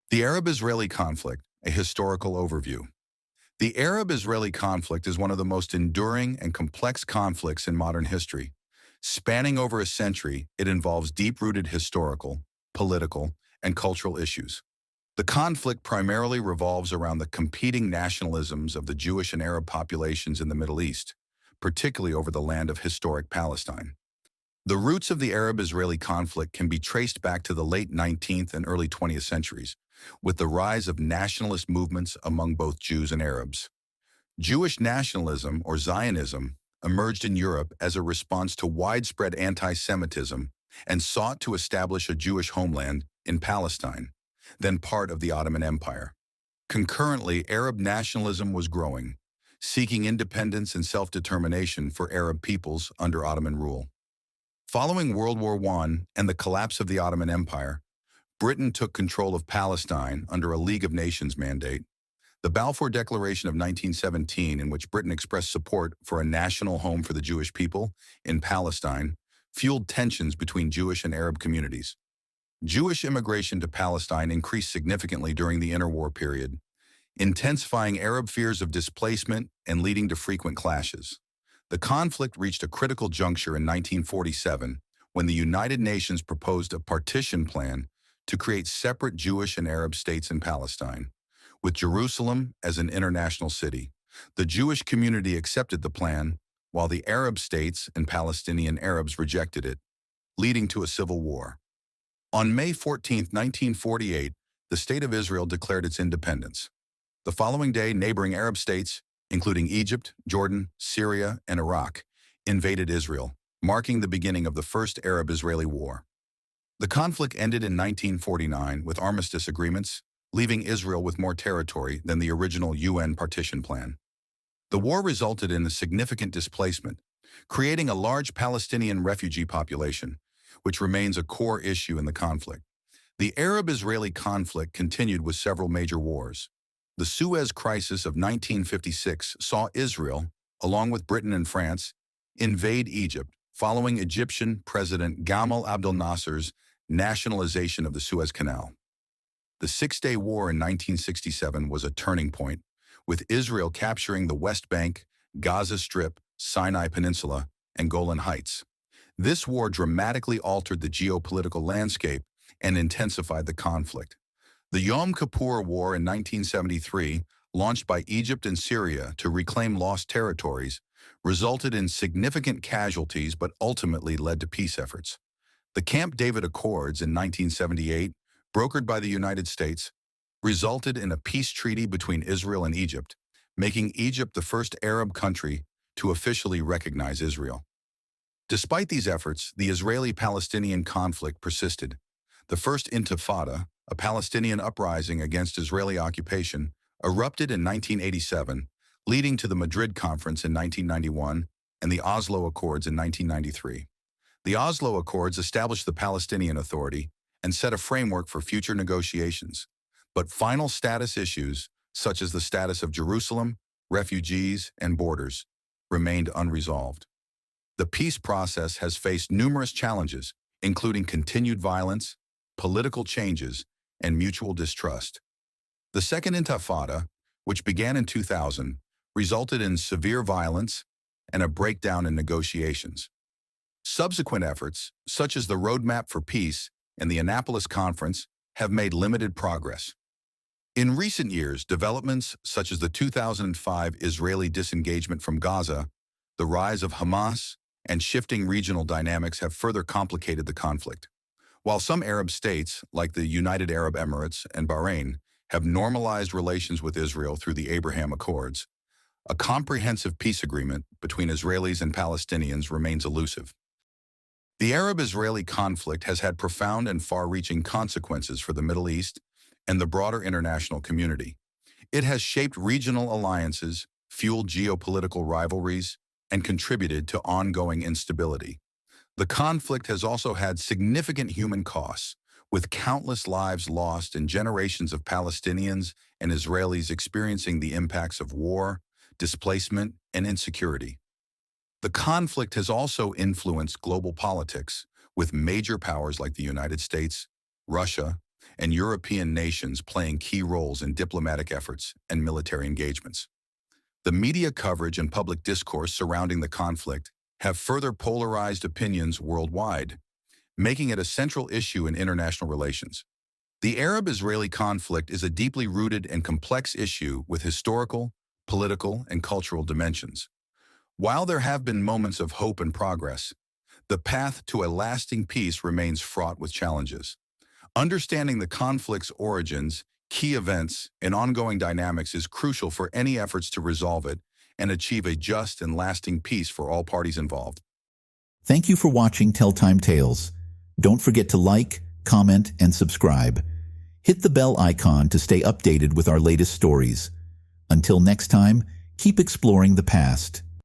The Arab-Israeli conflict, a historical overview. The Arab-Israeli conflict is one of the most enduring and complex conflicts in modern history. Spanning over a century, it involves deep-rooted historical, political, and cultural issues. The conflict primarily revolves around the competing nationalisms of the Jewish and Arab populations in the Middle East, particularly over the land of historic Palestine. The roots of the Arab-Israeli conflict can be traced back to the late 19th and early 20th centuries, with the rise of nationalist movements among both Jews and Arabs. Jewish nationalism, or Zionism, emerged in Europe as a response to widespread anti-Semitism and sought to establish a Jewish homeland in Palestine, then part of the Ottoman Empire. Concurrently, Arab nationalism was growing, seeking independence and self-determination for Arab peoples under Ottoman rule. Following World War I and the collapse of the Ottoman Empire, Britain took control of Palestine under a League of Nations mandate. The Balfour Declaration of 1917, in which Britain expressed support for a national home for the Jewish people in Palestine, fueled tensions between Jewish and Arab communities. Jewish immigration to Palestine increased significantly during the interwar period, intensifying Arab fears of displacement and leading to frequent clashes. The conflict reached a critical juncture in 1947 when the United Nations proposed a partition plan to create separate Jewish and Arab states in Palestine, with Jerusalem as an international city. The Jewish community accepted the plan, while the Arab states and Palestinian Arabs rejected it, leading to a civil war. On May 14, 1948, the State of Israel declared its independence. The following day, neighboring Arab states, including Egypt, Jordan, Syria, and Iraq, invaded Israel, marking the beginning of the First Arab-Israeli War. The conflict ended in 1949 with armistice agreements, leaving Israel with more territory than the original UN partition plan. The war resulted in a significant displacement, creating a large Palestinian refugee population, which remains a core issue in the conflict. The Arab-Israeli conflict continued with several major wars. The Suez Crisis of 1956 saw Israel, along with Britain and France, invade Egypt following Egyptian President Gamal Abdel Nasser's nationalization of the Suez Canal. The Six-Day War in 1967 was a turning point, with Israel capturing the West Bank, Gaza Strip, Sinai Peninsula, and Golan Heights. This war dramatically altered the geopolitical landscape and intensified the conflict. The Yom Kippur War in 1973, launched by Egypt and Syria to reclaim lost territories, resulted in significant casualties but ultimately led to peace efforts. The Camp David Accords in 1978, brokered by the United States, resulted in a peace treaty between Israel and Egypt, making Egypt the first Arab country to officially recognize Israel. Despite these efforts, the Israeli-Palestinian conflict persisted. The First Intifada, a Palestinian uprising against Israeli occupation, erupted in 1987, leading to the Madrid Conference in 1991 and the Oslo Accords in 1993. The Oslo Accords established the Palestinian Authority and set a framework for future negotiations, but final status issues, such as the status of Jerusalem, refugees, and borders, remained unresolved. The peace process has faced numerous challenges, including continued violence, political changes, and mutual distrust. The Second Intifada, which began in 2000, resulted in severe violence and a breakdown in negotiations. Subsequent efforts, such as the Roadmap for Peace and the Annapolis Conference, have made limited progress. In recent years, developments such as the 2005 Israeli disengagement from Gaza, the rise of Hamas, and shifting regional dynamics have further complicated the conflict. While some Arab states, like the United Arab Emirates and Bahrain, have normalized relations with Israel through the Abraham Accords, a comprehensive peace agreement between Israelis and Palestinians remains elusive. The Arab-Israeli conflict has had profound and far-reaching consequences for the Middle East and the broader international community. It has shaped regional alliances, fueled geopolitical rivalries, and contributed to ongoing instability. The conflict has also had significant human costs, with countless lives lost and generations of Palestinians and Israelis experiencing the impacts of war, displacement, and insecurity. The conflict has also influenced global politics, with major powers like the United States, Russia, and European nations playing key roles in diplomatic efforts and military engagements. The media coverage and public discourse surrounding the conflict have further polarized opinions worldwide, making it a central issue in international relations. The Arab-Israeli conflict is a deeply rooted and complex issue with historical, political, and cultural dimensions. While there have been moments of hope and progress, the path to a lasting peace remains fraught with challenges. Understanding the conflict's origins, key events, and ongoing dynamics is crucial for any efforts to resolve it and achieve a just and lasting peace for all parties involved. Thank you for watching Tell Time Tales. Don't forget to like, comment, and subscribe. Hit the bell icon to stay updated with our latest stories. Until next time, keep exploring the past.